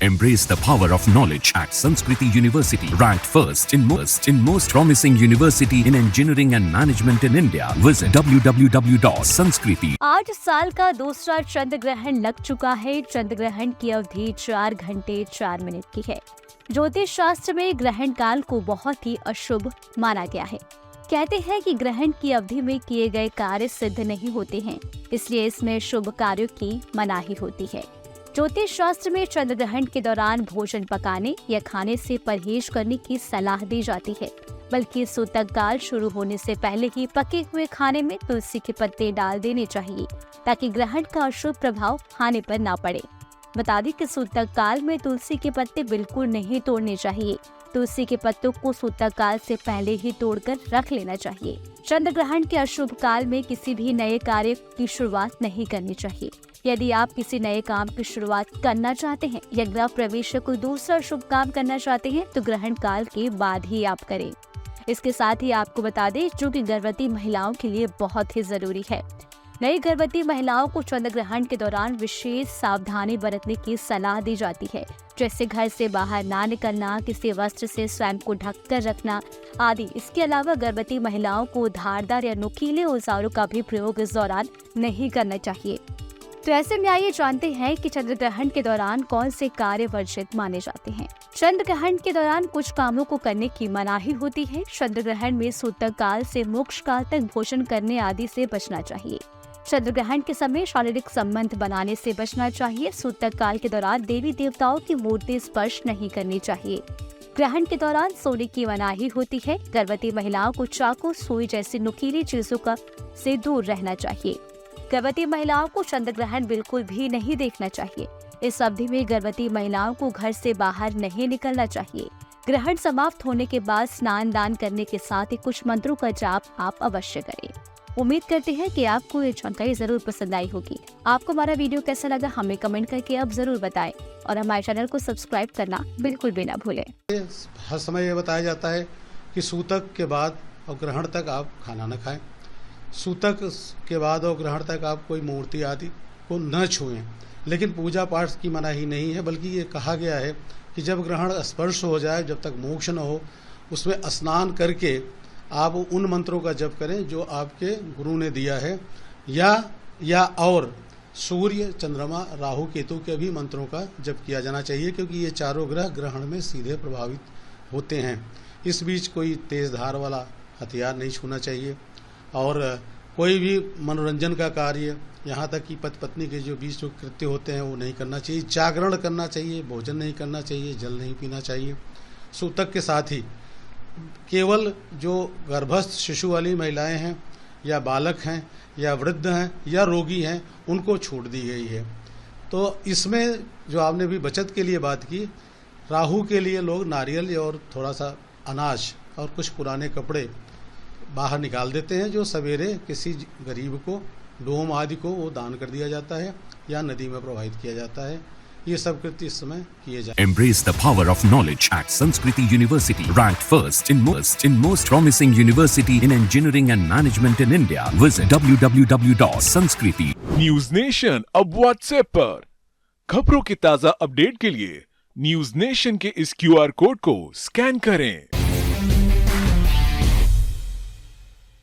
Embrace the power of knowledge at Sanskriti University, ranked first in most promising university in engineering and management in India. Visit www.sanskriti. 8 साल का दूसरा चंद्र ग्रहण लग चुका है। चंद्र ग्रहण की अवधि 4 घंटे 4 मिनट की है। ज्योतिष शास्त्र में ग्रहण काल को बहुत ही अशुभ माना गया है। कहते हैं कि ग्रहण की अवधि में किए गए कार्य सिद्ध नहीं होते हैं, इसलिए इसमें शुभ कार्यों की मनाही होती है। ज्योतिष शास्त्र में चंद्र ग्रहण के दौरान भोजन पकाने या खाने से परहेज करने की सलाह दी जाती है, बल्कि सूतक काल शुरू होने से पहले ही पके हुए खाने में तुलसी के पत्ते डाल देने चाहिए, ताकि ग्रहण का अशुभ प्रभाव खाने पर ना पड़े। बता दें कि सूतक काल में तुलसी के पत्ते बिल्कुल नहीं तोड़ने चाहिए। तुलसी के पत्तों को सूतक काल से पहले ही तोड़कर रख लेना चाहिए। चंद्र ग्रहण के अशुभ काल में किसी भी नए कार्य की शुरुआत नहीं करनी चाहिए। यदि आप किसी नए काम की शुरुआत करना चाहते हैं या गृह प्रवेश या कोई दूसरा शुभ काम करना चाहते हैं तो ग्रहण काल के बाद ही आप करें। इसके साथ ही आपको बता दें, जो कि गर्भवती महिलाओं के लिए बहुत ही जरूरी है। नई गर्भवती महिलाओं को चंद्र ग्रहण के दौरान विशेष सावधानी बरतने की सलाह दी जाती है, जैसे घर से बाहर ना निकलना, किसी वस्त्र से स्वयं को ढक कर रखना आदि। इसके अलावा गर्भवती महिलाओं को धारदार या नुकीले औजारों का भी प्रयोग इस दौरान नहीं करना चाहिए। तो ऐसे में आइए जानते हैं कि चंद्र ग्रहण के दौरान कौन से कार्य वर्जित माने जाते हैं। चंद्र ग्रहण के दौरान कुछ कामों को करने की मनाही होती है। चंद्र ग्रहण में सूतक काल से मोक्ष काल तक भोजन करने आदि से बचना चाहिए। चंद्र ग्रहण के समय शारीरिक संबंध बनाने से बचना चाहिए। सूतक काल के दौरान देवी देवताओं की मूर्ति स्पर्श नहीं करनी चाहिए। ग्रहण के दौरान सोने की मनाही होती है। गर्भवती महिलाओं को चाकू, सुई जैसी नुकीली चीजों का से दूर रहना चाहिए। गर्भवती महिलाओं को चंद्र ग्रहण बिल्कुल भी नहीं देखना चाहिए। इस अवधि में गर्भवती महिलाओं को घर से बाहर नहीं निकलना चाहिए। ग्रहण समाप्त होने के बाद स्नान दान करने के साथ ही कुछ मंत्रों का जाप आप अवश्य करें। उम्मीद करते हैं कि आपको ये जानकारी जरूर पसंद आई होगी। आपको हमारा वीडियो कैसा लगा हमें कमेंट करके अब जरूर बताएं और हमारे चैनल को सब्सक्राइब करना बिल्कुल भी ना भूलें। हर समय ये बताया जाता है कि सूतक के बाद और ग्रहण तक आप खाना न खाएं। सूतक के बाद और ग्रहण तक आप कोई मूर्ति आदि को न छुएं। लेकिन पूजा पाठ की मनाही नहीं है, बल्कि ये कहा गया है कि जब ग्रहण स्पर्श हो जाए, जब तक मोक्ष न हो, उसमें स्नान करके आप उन मंत्रों का जप करें जो आपके गुरु ने दिया है, या और सूर्य, चंद्रमा, राहु, केतु के भी मंत्रों का जप किया जाना चाहिए, क्योंकि ये चारों ग्रह ग्रहण में सीधे प्रभावित होते हैं। इस बीच कोई तेज धार वाला हथियार नहीं छूना चाहिए और कोई भी मनोरंजन का कार्य, यहाँ तक कि पति पत्नी के जो बीच जो कृत्य होते हैं वो नहीं करना चाहिए। जागरण करना चाहिए, भोजन नहीं करना चाहिए, जल नहीं पीना चाहिए। सूतक के साथ ही केवल जो गर्भस्थ शिशु वाली महिलाएं हैं या बालक हैं या वृद्ध हैं या रोगी हैं, उनको छूट दी गई है। तो इसमें जो आपने भी बचत के लिए बात की, राहु के लिए लोग नारियल और थोड़ा सा अनाज और कुछ पुराने कपड़े बाहर निकाल देते हैं, जो सवेरे किसी गरीब को, डोम आदि को वो दान कर दिया जाता है या नदी में प्रवाहित किया जाता है। ये सब कृत्य इस समय किए जाते हैं। Embrace the power of knowledge at Sanskriti University, ranked first in most promising university in engineering and management in India. Visit www.sanskriti. News nation अब व्हाट्सएप पर खबरों की ताजा अपडेट के लिए न्यूज नेशन के इस QR कोड को स्कैन करें।